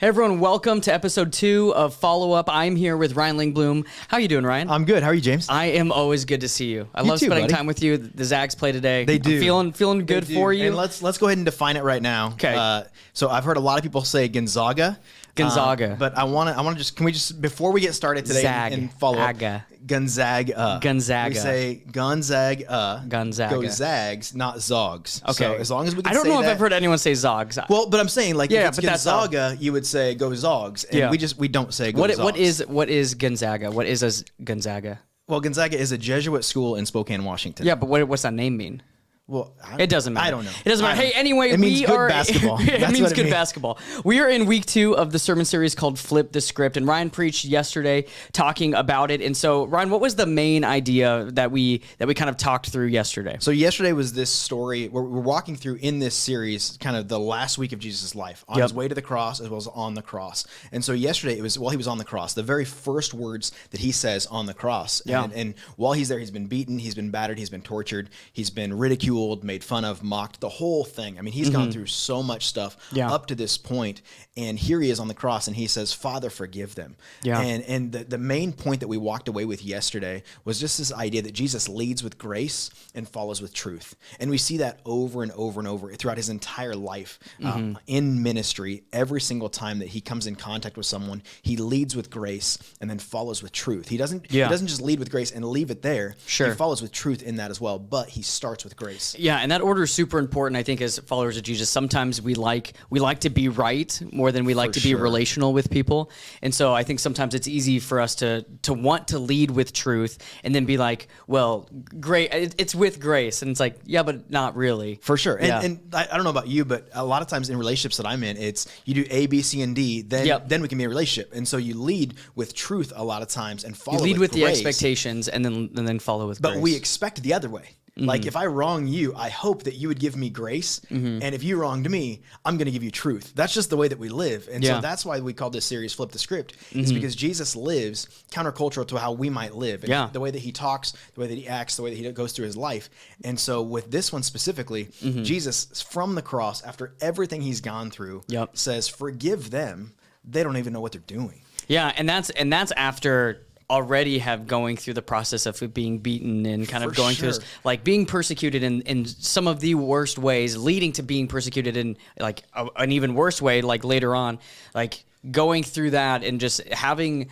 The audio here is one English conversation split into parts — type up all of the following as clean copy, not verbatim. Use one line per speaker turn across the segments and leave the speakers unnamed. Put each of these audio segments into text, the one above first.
Hey everyone, welcome to episode 2 of Follow Up. I'm here with Ryan Lingbloom. How you doing, Ryan?
I'm good. How are you, James?
I am always good to see you. I love
too,
spending
buddy.
time with you. The Zags play today.
They do.
I'm feeling good for you.
And let's go ahead and define it right now.
Okay.
So I've heard a lot of people say Gonzaga.
Gonzaga.
But I want to can we just, before we get started today and follow up, Gonzaga.
Gonzaga.
We say Gonzaga.
Gonzaga.
Go Zags, not Zogs.
Okay.
So as long as we can
I don't
say
know if
that,
I've heard anyone say Zogs.
Well, but I'm saying, like,
Yeah,
if it's
but that's how-
Gonzaga, you would say go Zogs. And
Yeah.
we don't say go Zogs.
What is Gonzaga? What is a Gonzaga?
Well, Gonzaga is a Jesuit school in Spokane, Washington.
Yeah, but what's that name mean?
Well,
It doesn't matter.
I don't know.
It doesn't matter. Hey, anyway,
it means
we
good
are
basketball.
it
That's
means
what it
good
means.
basketball. We are in week 2 of the sermon series called Flip the Script, and Ryan preached yesterday talking about it. And so, Ryan, what was the main idea that we kind of talked through yesterday?
So yesterday was this story where we're walking through in this series kind of the last week of Jesus' life, on his way to the cross as well as on the cross. And so yesterday it was while he was on the cross, the very first words that he says on the cross.
Yeah.
And while he's there, he's been beaten, he's been battered, he's been tortured, he's been ridiculed, made fun of, mocked, the whole thing. I mean, he's gone through so much stuff up to this point, and here he is on the cross, and he says, "Father, forgive them."
Yeah.
And the main point that we walked away with yesterday was just this idea that Jesus leads with grace and follows with truth. And we see that over and over and over throughout his entire life in ministry. Every single time that he comes in contact with someone, he leads with grace and then follows with truth. He doesn't just lead with grace and leave it there.
Sure.
He follows with truth in that as well, but he starts with grace.
Yeah, and that order is super important, I think, as followers of Jesus. Sometimes we like to be right more than we like to be relational with people. And so I think sometimes it's easy for us to want to lead with truth and then be like, well, great, it's with grace. And it's like, yeah, but not really.
For sure. And,
Yeah.
and I don't know about you, but a lot of times in relationships that I'm in, it's you do A, B, C, and D, then we can be in a relationship. And so you lead with truth a lot of times and follow
You lead with the
grace.
expectations and then follow with grace.
But we expect the other way. Like, if I wrong you, I hope that you would give me grace. And if you wronged me, I'm going to give you truth. That's just the way that we live. And so that's why we call this series Flip the Script. It's because Jesus lives countercultural to how we might live. And the way that he talks, the way that he acts, the way that he goes through his life. And so with this one specifically, Jesus from the cross, after everything he's gone through, says, forgive them. They don't even know what they're doing.
Yeah, and that's after already have going through the process of being beaten and kind of going through this, like being persecuted in some of the worst ways, leading to being persecuted in like an even worse way, like later on, like going through that and just having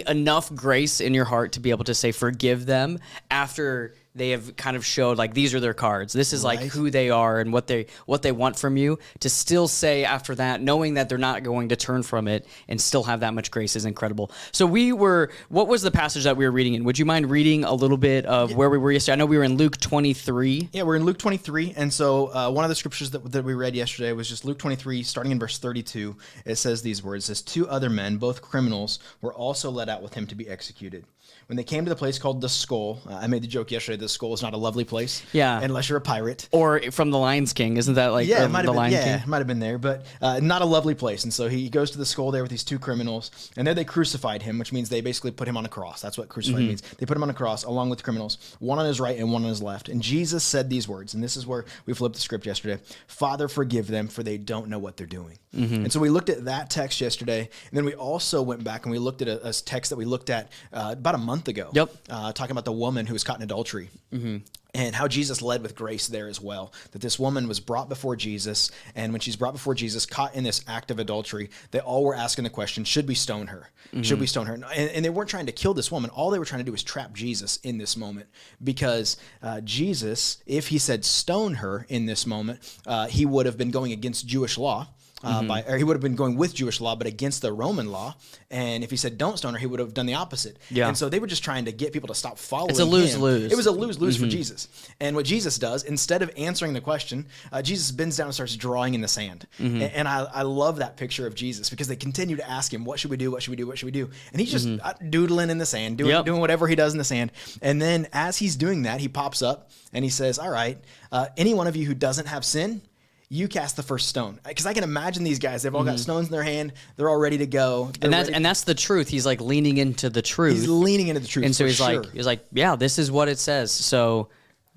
enough grace in your heart to be able to say forgive them after they have kind of showed like these are their cards. This is like who they are and what they want from you. To still say after that, knowing that they're not going to turn from it and still have that much grace is incredible. So what was the passage that we were reading in? Would you mind reading a little bit of where we were yesterday? I know we were in Luke 23.
Yeah, we're in Luke 23. And so one of the scriptures that we read yesterday was just Luke 23, starting in verse 32. It says these words, it says, 2 other men, both criminals, were also led out with him to be executed. When they came to the place called the Skull, I made the joke yesterday, the Skull is not a lovely place.
Yeah.
Unless you're a pirate.
Or from the Lion King, isn't that like
it might
the
have been,
Lion King?
it might have been there, but not a lovely place. And so he goes to the Skull there with these 2 criminals, and there they crucified him, which means they basically put him on a cross. That's what crucified means. They put him on a cross along with criminals, one on his right and one on his left. And Jesus said these words, and this is where we flipped the script yesterday. Father, forgive them, for they don't know what they're doing. And so we looked at that text yesterday, and then we also went back and we looked at a text that we looked at about a month ago. Talking about the woman who was caught in adultery. And how Jesus led with grace there as well. That this woman was brought before Jesus, and when she's brought before Jesus, caught in this act of adultery, they all were asking the question, should we stone her? Should we stone her? And they weren't trying to kill this woman. All they were trying to do was trap Jesus in this moment. Because Jesus, if he said stone her in this moment, he would have been going against Jewish law. Or he would have been going with Jewish law, but against the Roman law. And if he said don't stone her, he would have done the opposite. And so they were just trying to get people to stop following him.
It's a lose-lose.
It was a lose-lose for Jesus. And what Jesus does, instead of answering the question, Jesus bends down and starts drawing in the sand. And I love that picture of Jesus because they continue to ask him, what should we do? What should we do? What should we do? And he's just doodling in the sand, doing whatever he does in the sand. And then as he's doing that, he pops up and he says, all right, any one of you who doesn't have sin, you cast the first stone. Because I can imagine these guys, they've all got stones in their hand, they're all ready to go.
And that's the truth. He's like leaning into the truth.
He's leaning into the truth.
And so he's like, yeah, this is what it says. So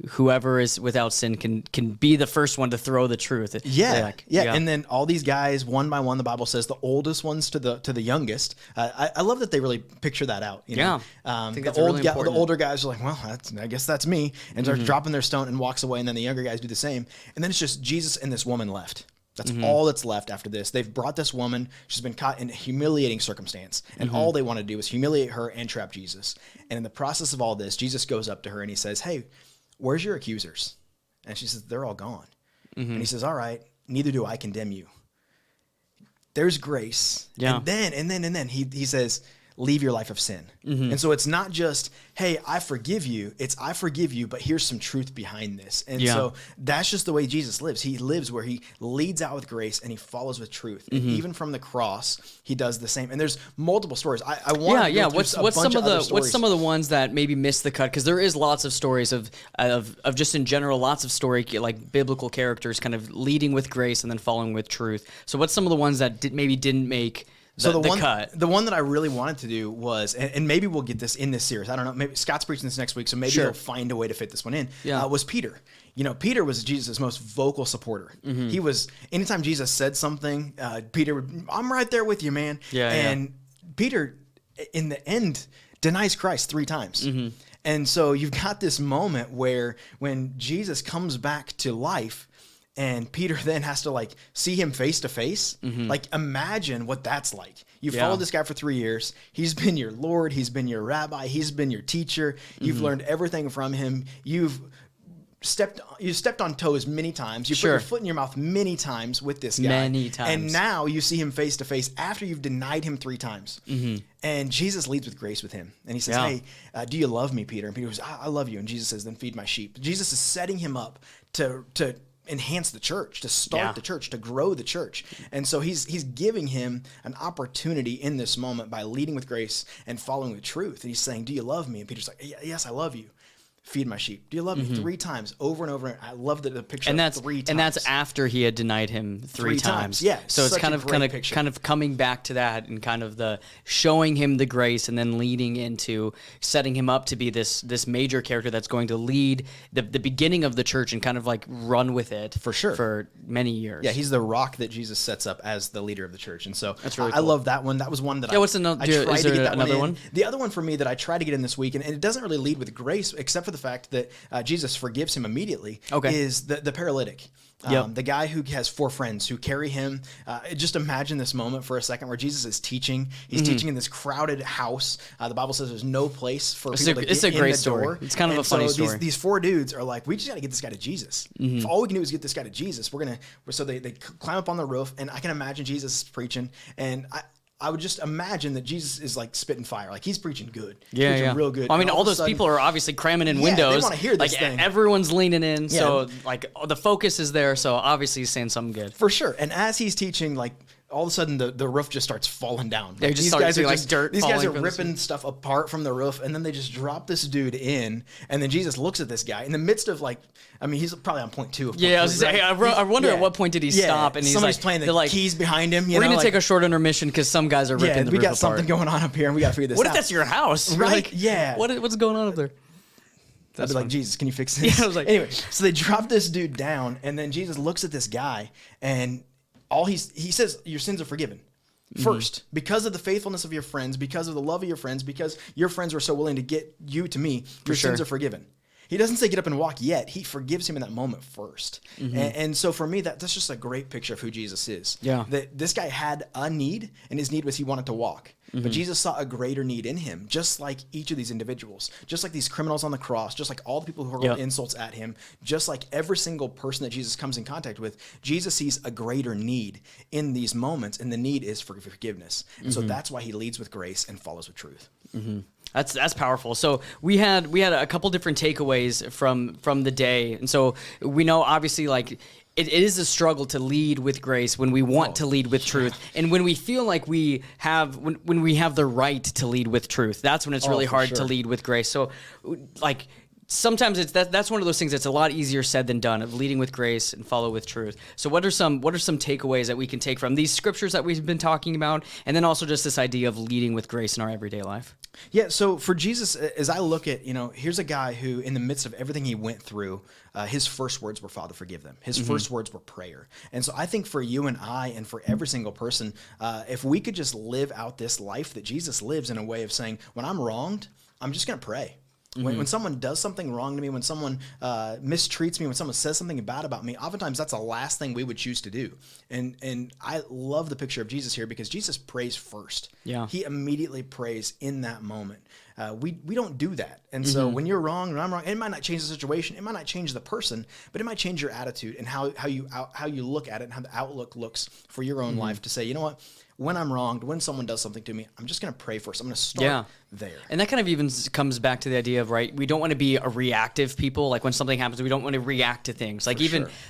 whoever is without sin can be the first one to throw the truth.
Yeah. And then all these guys, one by one, the Bible says, the oldest ones to the youngest. I love that they really picture that out. You know?
I think that's really important.
The older guys are like, well, I guess that's me, and starts dropping their stone and walks away. And then the younger guys do the same. And then it's just Jesus and this woman left. That's all that's left after this. They've brought this woman. She's been caught in a humiliating circumstance. And all they want to do is humiliate her and trap Jesus. And in the process of all this, Jesus goes up to her and he says, hey, where's your accusers? And she says, they're all gone. And he says, all right, neither do I condemn you. There's grace.
Yeah.
And then he says, leave your life of sin. And so it's not just, hey, I forgive you. It's I forgive you, but here's some truth behind this. And so that's just the way Jesus lives. He lives where he leads out with grace and he follows with truth. And even from the cross, he does the same. And there's multiple stories. I want to
what's some of the ones that maybe miss the cut? Because there is lots of stories of just in general, lots of story like biblical characters kind of leading with grace and then following with truth. So what's some of the ones that maybe didn't make the one
that I really wanted to do was, and maybe we'll get this in this series. I don't know. Maybe Scott's preaching this next week, so maybe he'll find a way to fit this one in. Was Peter. You know, Peter was Jesus' most vocal supporter. He was, anytime Jesus said something, Peter would, I'm right there with you, man. And Peter, in the end, denies Christ 3 times. And so you've got this moment where when Jesus comes back to life, and Peter then has to like see him face to face. Like imagine what that's like. You followed this guy for 3 years. He's been your Lord. He's been your rabbi. He's been your teacher. You've learned everything from him. You've stepped on toes many times. You put your foot in your mouth many times with this guy.
Many times.
And now you see him face to face after you've denied him 3 times. And Jesus leads with grace with him. And he says, hey, do you love me, Peter? And Peter goes, I love you. And Jesus says, then feed my sheep. Jesus is setting him up to enhance the church, to start the church, to grow the church. And so he's giving him an opportunity in this moment by leading with grace and following with truth. And he's saying, do you love me? And Peter's like, yes, I love you. Feed my sheep. Do you love me? 3 times, over and over. I love the picture of 3 times.
And that's after he had denied him 3 times.
Yeah.
So it's kind of coming back to that and kind of the showing him the grace and then leading into setting him up to be this major character that's going to lead the beginning of the church and kind of like run with it
for sure
for many years.
Yeah, he's the rock that Jesus sets up as the leader of the church. And so that's really cool. I love that one. That was one that
what's another? Is there another one?
The other one for me that I tried to get in this week, and it doesn't really lead with grace except for the fact that Jesus forgives him immediately, is the paralytic. The guy who has 4 friends who carry him. Just imagine this moment for a second where Jesus is teaching. He's teaching in this crowded house. The Bible says there's no place for people to get in the door.
It's a great story. It's kind of a funny story.
These 4 dudes are like, we just got to get this guy to Jesus. If all we can do is get this guy to Jesus, so they climb up on the roof, and I can imagine Jesus preaching, and I would just imagine that Jesus is like spitting fire. Like he's preaching good. He's preaching real good.
Well, I mean, all those people are obviously cramming in windows.
They want to hear this thing.
Everyone's leaning in. So like the focus is there. So obviously he's saying something good.
For sure. And as he's teaching, like all of a sudden the roof just starts falling down.
These guys are
ripping stuff apart from the roof, and then they just drop this dude in, and then Jesus looks at this guy in the midst of like, I mean, he's probably on point 2.
I was saying, I wonder at what point did he stop? And he's
somebody's playing the keys behind him.
We're gonna take a short intermission because some guys are ripping the roof apart.
We got something going on up here, and we got to figure this out.
What if that's your house?
Right?
What's going on up there?
I'd be like, Jesus, can you fix this? I was like, anyway, so they drop this dude down, and then Jesus looks at this guy, and he says, your sins are forgiven. First, because of the faithfulness of your friends, because of the love of your friends, because your friends were so willing to get you to me, your sins are forgiven. He doesn't say get up and walk yet. He forgives him in that moment first. And so for me, that's just a great picture of who Jesus is.
Yeah.
That this guy had a need, and his need was he wanted to walk. But Jesus saw a greater need in him, just like each of these individuals, just like these criminals on the cross, just like all the people who hurled insults at him, just like every single person that Jesus comes in contact with, Jesus sees a greater need in these moments, and the need is for forgiveness. And so that's why he leads with grace and follows with truth.
That's powerful. So we had a couple different takeaways from the day, and so we know obviously like it is a struggle to lead with grace when we want to lead with truth, and when we feel like we have when we have the right to lead with truth, that's when it's really hard to lead with grace. So like sometimes that's one of those things that's a lot easier said than done, of leading with grace and follow with truth. So what are some takeaways that we can take from these scriptures that we've been talking about, and then also just this idea of leading with grace in our everyday life?
Yeah, so for Jesus, as I look at, here's a guy who, in the midst of everything he went through, his first words were, Father, forgive them. His first words were prayer. And so I think for you and I, and for every single person, if we could just live out this life that Jesus lives, in a way of saying, when I'm wronged, I'm just going to pray. When someone does something wrong to me, when someone mistreats me, when someone says something bad about me, oftentimes that's the last thing we would choose to do. And I love the picture of Jesus here, because Jesus prays first.
Yeah.
He immediately prays in that moment. We don't do that. And so when you're wrong and I'm wrong, it might not change the situation, it might not change the person, but it might change your attitude and how you look at it, and how the outlook looks for your own life, to say, you know what? When I'm wronged, when someone does something to me, I'm just going to pray first. I'm going to start there.
And that kind of even comes back to the idea of, right, we don't want to be a reactive people. Like when something happens, we don't want to react to things. Like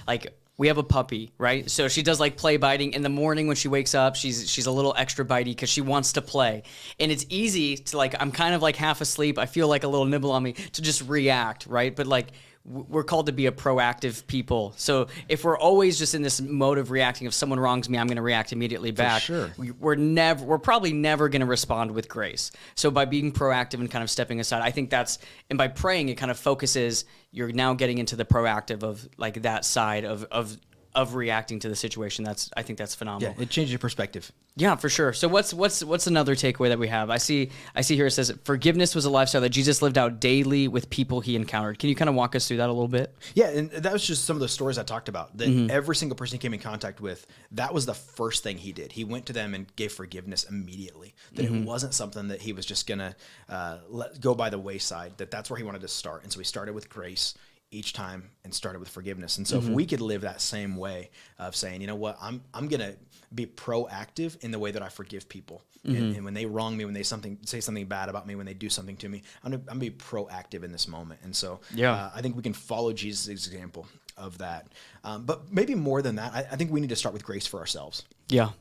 like we have a puppy, right? So she does like play biting in the morning when she wakes up. She's a little extra bitey because she wants to play. And it's easy to, like, I'm kind of like half asleep, I feel like a little nibble on me, to just react, right? But like, we're called to be a proactive people. So if we're always just in this mode of reacting, if someone wrongs me, I'm going to react immediately back.
For sure.
We're probably never going to respond with grace. So by being proactive and kind of stepping aside, I think and by praying, it kind of focuses, you're now getting into the proactive of like that side of reacting to the situation. I think that's phenomenal.
Yeah, it changes your perspective.
Yeah, for sure. So what's another takeaway that we have? I see here it says forgiveness was a lifestyle that Jesus lived out daily with people he encountered. Can you kind of walk us through that a little bit?
Yeah, and that was just some of the stories I talked about, that every single person he came in contact with, that was the first thing he did. He went to them and gave forgiveness immediately. That it wasn't something that he was just going to let go by the wayside, that's where he wanted to start. And so he started with grace each time and started with forgiveness. And so if we could live that same way of saying, you know what, I'm going to be proactive in the way that I forgive people. And when they wrong me, when they say something bad about me, when they do something to me, I'm going to be proactive in this moment. And so I think we can follow Jesus' example of that. But maybe more than that, I think we need to start with grace for ourselves.
Yeah.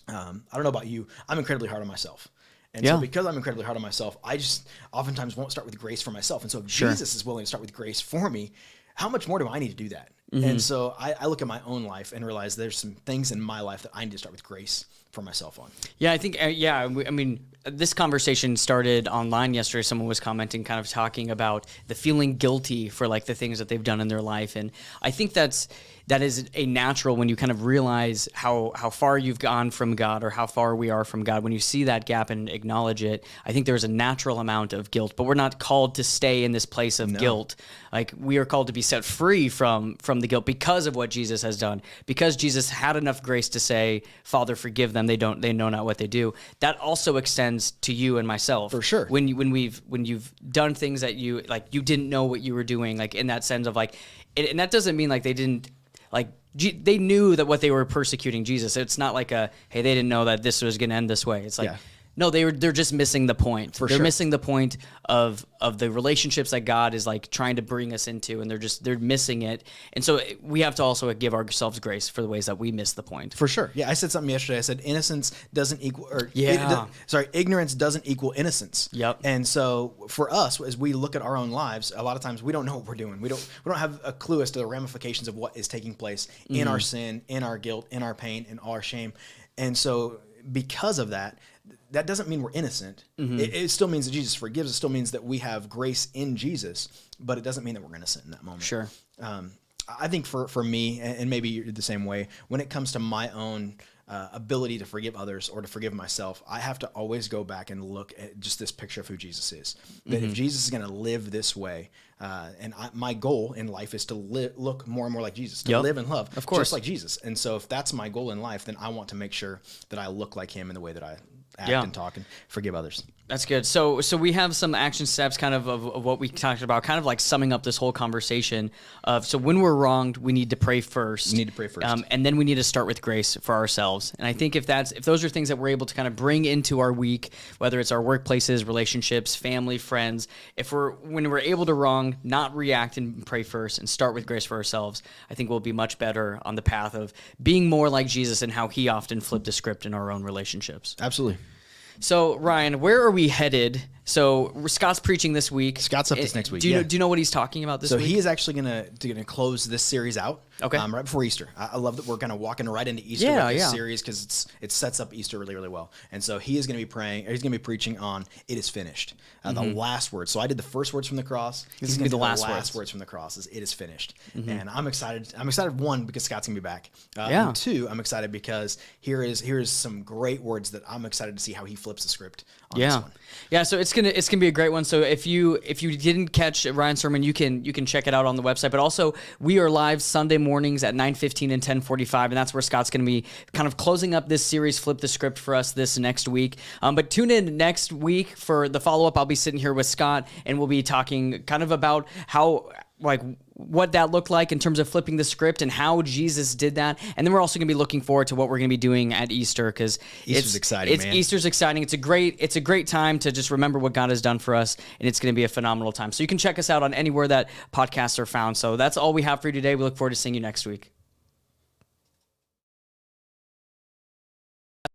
I don't know about you. I'm incredibly hard on myself. And so because I'm incredibly hard on myself, I just oftentimes won't start with grace for myself. And so if Jesus is willing to start with grace for me, how much more do I need to do that? And so I look at my own life and realize there's some things in my life that I need to start with grace for myself on.
Yeah, I think, I mean, this conversation started online yesterday. Someone was commenting, kind of talking about the feeling guilty for like the things that they've done in their life. And I think that is a natural, when you kind of realize how far you've gone from God, or how far we are from God. When you see that gap and acknowledge it, I think there's a natural amount of guilt, but we're not called to stay in this place of guilt. Like, we are called to be set free from the guilt because of what Jesus has done, because Jesus had enough grace to say, Father, forgive them. They know not what they do. That also extends to you and myself. For
sure.
When you've done things that you didn't know what you were doing, like in that sense of like, and that doesn't mean like they didn't, like, they knew that what they were persecuting Jesus. It's not like hey, they didn't know that this was going to end this way. It's like, no, they're just missing the point. They're missing the point of the relationships that God is like trying to bring us into, and they're missing it. And so we have to also give ourselves grace for the ways that we miss the point.
For sure. Yeah, I said something yesterday. I said innocence doesn't equal, ignorance doesn't equal innocence.
Yep.
And so for us, as we look at our own lives, a lot of times we don't know what we're doing. We don't have a clue as to the ramifications of what is taking place in our sin, in our guilt, in our pain, in our shame. And so because of that doesn't mean we're innocent. It still means that Jesus forgives. It still means that we have grace in Jesus, but it doesn't mean that we're innocent in that moment.
Sure.
I think for me, and maybe you're the same way, when it comes to my own ability to forgive others or to forgive myself, I have to always go back and look at just this picture of who Jesus is. That if Jesus is going to live this way, and my goal in life is to look more and more like Jesus, to live and love,
of course,
just like Jesus. And so if that's my goal in life, then I want to make sure that I look like him in the way that I act and talk and forgive others.
That's good. So we have some action steps kind of what we talked about, kind of like summing up this whole conversation of, so when we're wronged, we need to pray first.
We need to pray first.
And then we need to start with grace for ourselves. And I think if those are things that we're able to kind of bring into our week, whether it's our workplaces, relationships, family, friends, when we're able to wrong, not react and pray first and start with grace for ourselves, I think we'll be much better on the path of being more like Jesus and how he often flipped the script in our own relationships.
Absolutely.
So Ryan, where are we headed? So Scott's preaching this week.
Scott's up this next week.
Do you know what he's talking about this week?
So he is actually gonna close this series out.
Okay.
Right before Easter. I love that we're kind of walking right into Easter with this series because it sets up Easter really, really well. And so he is going to be praying. He's going to be preaching on "It is finished," the last words. So I did the first words from the cross.
He's going to be the
last words from the cross. Is "It is finished," and I'm excited. I'm excited, one, because Scott's going to be back. And two, I'm excited because here is some great words that I'm excited to see how he flips the script on this one.
Yeah, so it's gonna be a great one. So if you didn't catch Ryan's sermon, you can check it out on the website. But also we are live Sunday mornings at 9:15 and 10:45, and that's where Scott's gonna be kind of closing up this series, flip the script for us this next week. But tune in next week for the follow up. I'll be sitting here with Scott, and we'll be talking kind of about how what that looked like in terms of flipping the script and how Jesus did that. And then we're also going to be looking forward to what we're going to be doing at Easter, because
Easter's exciting, man.
Easter's exciting. It's a great time to just remember what God has done for us, and it's going to be a phenomenal time. So you can check us out on anywhere that podcasts are found. So that's all we have for you today. We look forward to seeing you next week.